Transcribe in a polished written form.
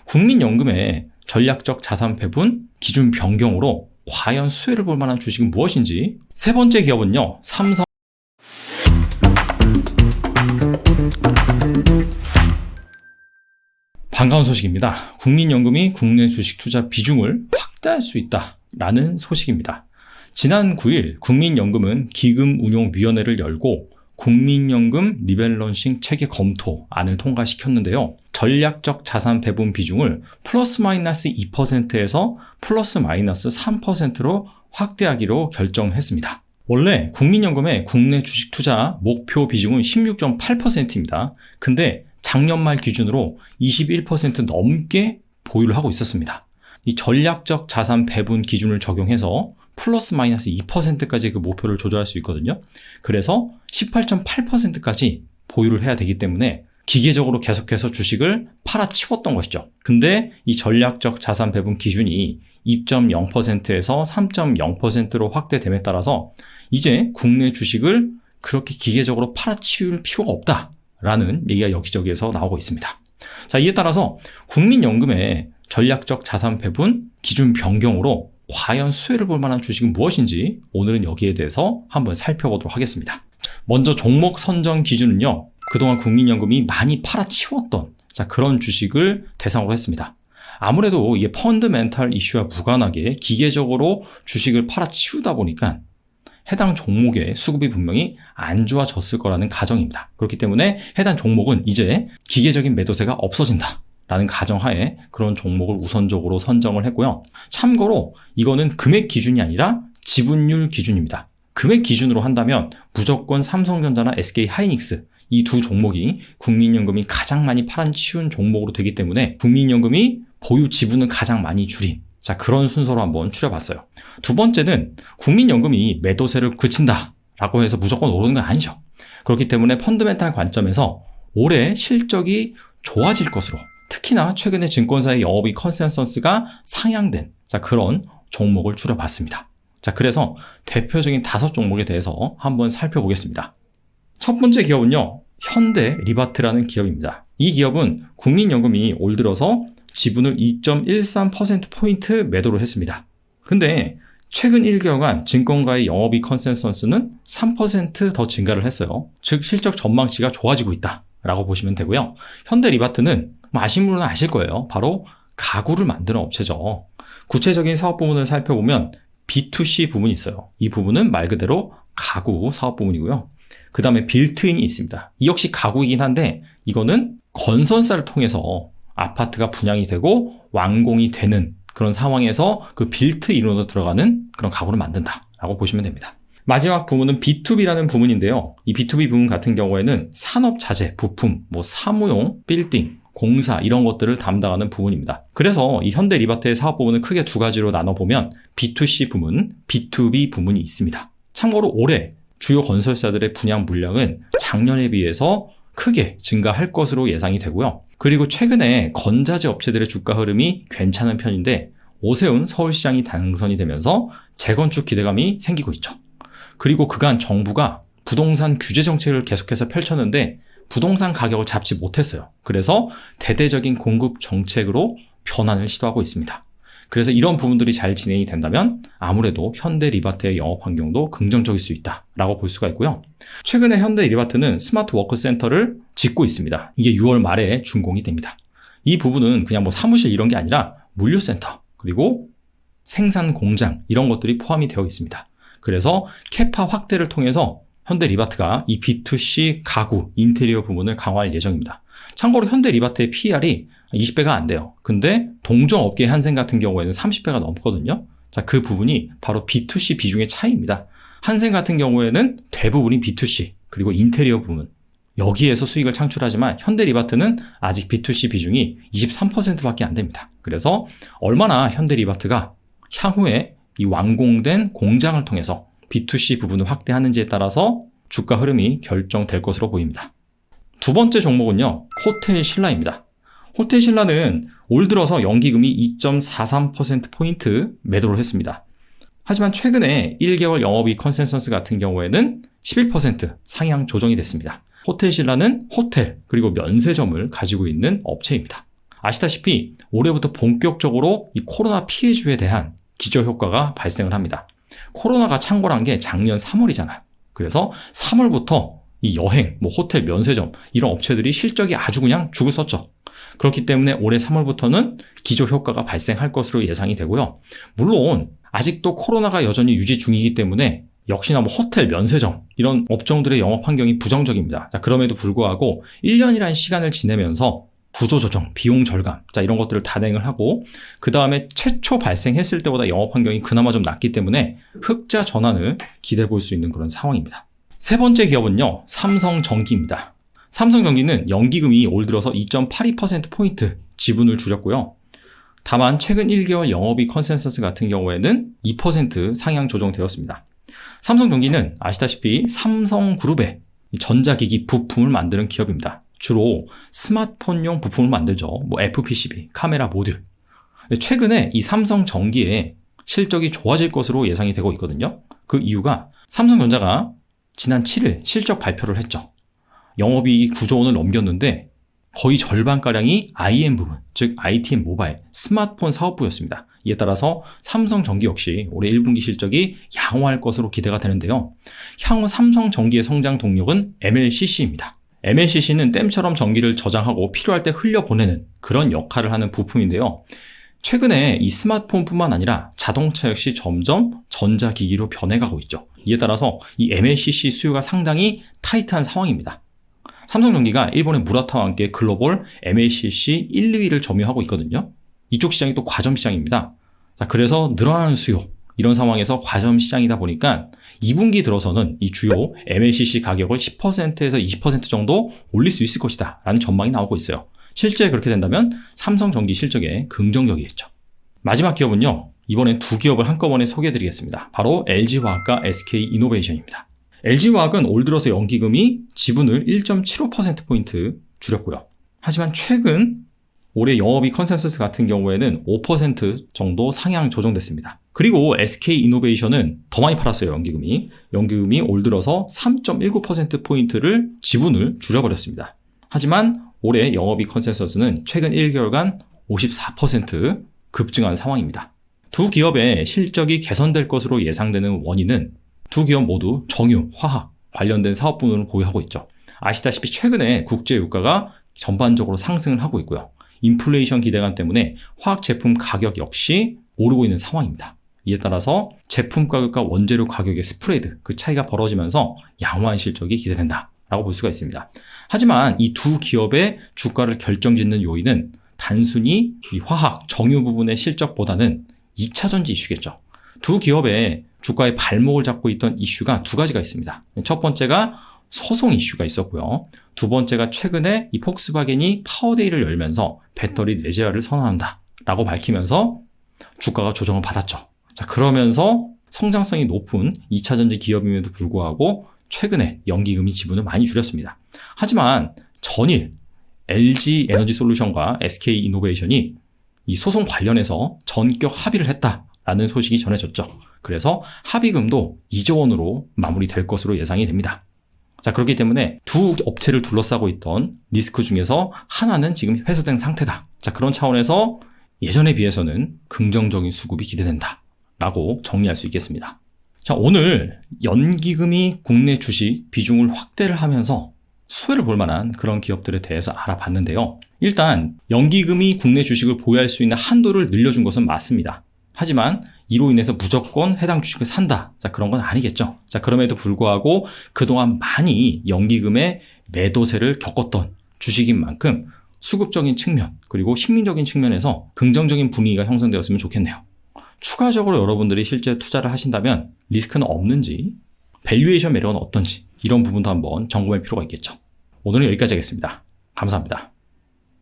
국민연금의 전략적 자산 배분 기준 변경으로 과연 수혜를 볼 만한 주식은 무엇인지. 세 번째 기업은요, 삼성. 반가운 소식입니다. 국민연금이 국내 주식 투자 비중을 확대할 수 있다라는 소식입니다. 지난 9일 국민연금은 기금운용위원회를 열고 국민연금 리밸런싱 체계 검토안을 통과시켰는데요. 전략적 자산 배분 비중을 플러스 마이너스 2%에서 플러스 마이너스 3%로 확대하기로 결정했습니다. 원래 국민연금의 국내 주식 투자 목표 비중은 16.8%입니다. 근데 작년 말 기준으로 21% 넘게 보유를 하고 있었습니다. 이 전략적 자산 배분 기준을 적용해서 플러스 마이너스 2%까지 그 목표를 조절할 수 있거든요. 그래서 18.8%까지 보유를 해야 되기 때문에 기계적으로 계속해서 주식을 팔아치웠던 것이죠. 근데 이 전략적 자산 배분 기준이 2.0%에서 3.0%로 확대됨에 따라서 이제 국내 주식을 그렇게 기계적으로 팔아치울 필요가 없다라는 얘기가 여기저기에서 나오고 있습니다. 자, 이에 따라서 국민연금의 전략적 자산 배분 기준 변경으로 과연 수혜를 볼 만한 주식은 무엇인지 오늘은 여기에 대해서 한번 살펴보도록 하겠습니다. 먼저 종목 선정 기준은요, 그동안 국민연금이 많이 팔아치웠던 그런 주식을 대상으로 했습니다. 아무래도 이게 펀드멘탈 이슈와 무관하게 기계적으로 주식을 팔아치우다 보니까 해당 종목의 수급이 분명히 안 좋아졌을 거라는 가정입니다. 그렇기 때문에 해당 종목은 이제 기계적인 매도세가 없어진다 라는 가정하에 그런 종목을 우선적으로 선정을 했고요. 참고로 이거는 금액 기준이 아니라 지분율 기준입니다. 금액 기준으로 한다면 무조건 삼성전자나 SK하이닉스 이 두 종목이 국민연금이 가장 많이 팔아치운 종목으로 되기 때문에 국민연금이 보유 지분을 가장 많이 줄인 그런 순서로 한번 추려봤어요. 두 번째는 국민연금이 매도세를 그친다라고 해서 무조건 오르는 건 아니죠. 그렇기 때문에 펀드멘탈 관점에서 올해 실적이 좋아질 것으로, 특히나 최근에 증권사의 영업이익 컨센서스가 상향된 그런 종목을 추려봤습니다. 그래서 대표적인 5종목에 대해서 한번 살펴보겠습니다. 첫 번째 기업은요, 현대리바트라는 기업입니다. 이 기업은 국민연금이 올 들어서 지분을 2.13%포인트 매도를 했습니다. 근데 최근 1개월간 증권가의 영업이익 컨센서스는 3% 더 증가를 했어요. 즉 실적 전망치가 좋아지고 있다라고 보시면 되고요. 현대리바트는 아신 분은 아실 거예요. 바로 가구를 만드는 업체죠. 구체적인 사업 부문을 살펴보면 B2C 부문이 있어요. 이 부분은 말 그대로 가구 사업 부문이고요. 그 다음에 빌트인이 있습니다. 이 역시 가구이긴 한데 이거는 건설사를 통해서 아파트가 분양이 되고 완공이 되는 그런 상황에서 그 빌트 이론으로 들어가는 그런 가구를 만든다라고 보시면 됩니다. 마지막 부문은 B2B라는 부문인데요. 이 B2B 부문 같은 경우에는 산업자재, 부품, 사무용, 빌딩, 공사 이런 것들을 담당하는 부문입니다. 그래서 이 현대리바트의 사업 부문을 크게 두 가지로 나눠보면 B2C 부문, B2B 부문이 있습니다. 참고로 올해 주요 건설사들의 분양 물량은 작년에 비해서 크게 증가할 것으로 예상이 되고요. 그리고 최근에 건자재 업체들의 주가 흐름이 괜찮은 편인데 오세훈 서울시장이 당선이 되면서 재건축 기대감이 생기고 있죠. 그리고 그간 정부가 부동산 규제 정책을 계속해서 펼쳤는데 부동산 가격을 잡지 못했어요. 그래서 대대적인 공급 정책으로 변환을 시도하고 있습니다. 그래서 이런 부분들이 잘 진행이 된다면 아무래도 현대리바트의 영업 환경도 긍정적일 수 있다라고 볼 수가 있고요. 최근에 현대리바트는 스마트 워크 센터를 짓고 있습니다. 이게 6월 말에 준공이 됩니다. 이 부분은 그냥 사무실 이런 게 아니라 물류센터 그리고 생산 공장 이런 것들이 포함이 되어 있습니다. 그래서 캐파 확대를 통해서 현대리바트가 이 B2C 가구, 인테리어 부문을 강화할 예정입니다. 참고로 현대리바트의 PER이 20배가 안 돼요. 근데 동종업계 한생 같은 경우에는 30배가 넘거든요. 그 부분이 바로 B2C 비중의 차이입니다. 한생 같은 경우에는 대부분이 B2C, 그리고 인테리어 부문. 여기에서 수익을 창출하지만 현대리바트는 아직 B2C 비중이 23%밖에 안 됩니다. 그래서 얼마나 현대리바트가 향후에 이 완공된 공장을 통해서 B2C 부분을 확대하는지에 따라서 주가 흐름이 결정될 것으로 보입니다. 두 번째 종목은요, 호텔신라입니다. 호텔신라는 올 들어서 연기금이 2.43%포인트 매도를 했습니다. 하지만 최근에 1개월 영업이익 컨센서스 같은 경우에는 11% 상향 조정이 됐습니다. 호텔신라는 호텔 그리고 면세점을 가지고 있는 업체입니다. 아시다시피 올해부터 본격적으로 이 코로나 피해주에 대한 기저효과가 발생을 합니다. 코로나가 창궐한 게 작년 3월이잖아요. 그래서 3월부터 이 여행, 호텔, 면세점 이런 업체들이 실적이 아주 그냥 죽을 썼죠. 그렇기 때문에 올해 3월부터는 기저효과가 발생할 것으로 예상이 되고요. 물론 아직도 코로나가 여전히 유지 중이기 때문에 역시나 호텔, 면세점 이런 업종들의 영업 환경이 부정적입니다. 자, 그럼에도 불구하고 1년이라는 시간을 지내면서 구조조정, 비용 절감, 이런 것들을 단행을 하고 그 다음에 최초 발생했을 때보다 영업 환경이 그나마 좀 낫기 때문에 흑자 전환을 기대해 볼 수 있는 그런 상황입니다. 세 번째 기업은요, 삼성전기입니다. 삼성전기는 연기금이 올 들어서 2.82%포인트 지분을 줄였고요. 다만 최근 1개월 영업이익 컨센서스 같은 경우에는 2% 상향 조정되었습니다. 삼성전기는 아시다시피 삼성그룹의 전자기기 부품을 만드는 기업입니다. 주로 스마트폰용 부품을 만들죠. FPCB, 카메라 모듈. 최근에 이 삼성전기의 실적이 좋아질 것으로 예상이 되고 있거든요. 그 이유가 삼성전자가 지난 7일 실적 발표를 했죠. 영업이익이 9조 원을 넘겼는데 거의 절반가량이 IM 부분, 즉 ITM 모바일, 스마트폰 사업부였습니다. 이에 따라서 삼성전기 역시 올해 1분기 실적이 양호할 것으로 기대가 되는데요. 향후 삼성전기의 성장 동력은 MLCC입니다. MLCC는 댐처럼 전기를 저장하고 필요할 때 흘려보내는 그런 역할을 하는 부품인데요. 최근에 이 스마트폰뿐만 아니라 자동차 역시 점점 전자기기로 변해가고 있죠. 이에 따라서 이 MLCC 수요가 상당히 타이트한 상황입니다. 삼성전기가 일본의 무라타와 함께 글로벌 MLCC 1, 2위를 점유하고 있거든요. 이쪽 시장이 또 과점 시장입니다. 자, 그래서 늘어나는 수요, 이런 상황에서 과점 시장이다 보니까 2분기 들어서는 이 주요 MLCC 가격을 10%에서 20% 정도 올릴 수 있을 것이다 라는 전망이 나오고 있어요. 실제 그렇게 된다면 삼성전기 실적에 긍정적이겠죠. 마지막 기업은요, 이번엔 두 기업을 한꺼번에 소개해드리겠습니다. 바로 LG화학과 SK이노베이션입니다. LG화학은 올 들어서 연기금이 지분을 1.75%포인트 줄였고요. 하지만 최근 올해 영업이익 컨센서스 같은 경우에는 5% 정도 상향 조정됐습니다. 그리고 SK이노베이션은 더 많이 팔았어요, 연기금이 올 들어서 3.19%포인트를 지분을 줄여버렸습니다. 하지만 올해 영업이익 컨센서스는 최근 1개월간 54% 급증한 상황입니다. 두 기업의 실적이 개선될 것으로 예상되는 원인은 두 기업 모두 정유, 화학 관련된 사업 분야를 보유하고 있죠. 아시다시피 최근에 국제 유가가 전반적으로 상승을 하고 있고요. 인플레이션 기대감 때문에 화학 제품 가격 역시 오르고 있는 상황입니다. 이에 따라서 제품 가격과 원재료 가격의 스프레드, 그 차이가 벌어지면서 양호한 실적이 기대된다라고 볼 수가 있습니다. 하지만 이 두 기업의 주가를 결정짓는 요인은 단순히 이 화학, 정유 부분의 실적보다는 2차전지 이슈겠죠. 두 기업의 주가의 발목을 잡고 있던 이슈가 두 가지가 있습니다. 첫 번째가 소송 이슈가 있었고요. 두 번째가 최근에 이 폭스바겐이 파워데이를 열면서 배터리 내재화를 선언한다 라고 밝히면서 주가가 조정을 받았죠. 자, 그러면서 성장성이 높은 2차전지 기업임에도 불구하고 최근에 연기금이 지분을 많이 줄였습니다. 하지만 전일 LG에너지솔루션과 SK이노베이션이 이 소송 관련해서 전격 합의를 했다라는 소식이 전해졌죠. 그래서 합의금도 2조 원으로 마무리될 것으로 예상이 됩니다. 자, 그렇기 때문에 두 업체를 둘러싸고 있던 리스크 중에서 하나는 지금 해소된 상태다. 자, 그런 차원에서 예전에 비해서는 긍정적인 수급이 기대된다 라고 정리할 수 있겠습니다. 자, 오늘 연기금이 국내 주식 비중을 확대를 하면서 수혜를 볼 만한 그런 기업들에 대해서 알아봤는데요. 일단 연기금이 국내 주식을 보유할 수 있는 한도를 늘려준 것은 맞습니다. 하지만 이로 인해서 무조건 해당 주식을 산다. 자, 그런 건 아니겠죠. 자, 그럼에도 불구하고 그동안 많이 연기금의 매도세를 겪었던 주식인 만큼 수급적인 측면 그리고 심리적인 측면에서 긍정적인 분위기가 형성되었으면 좋겠네요. 추가적으로 여러분들이 실제 투자를 하신다면 리스크는 없는지, 밸류에이션 매력은 어떤지 이런 부분도 한번 점검할 필요가 있겠죠. 오늘은 여기까지 하겠습니다. 감사합니다.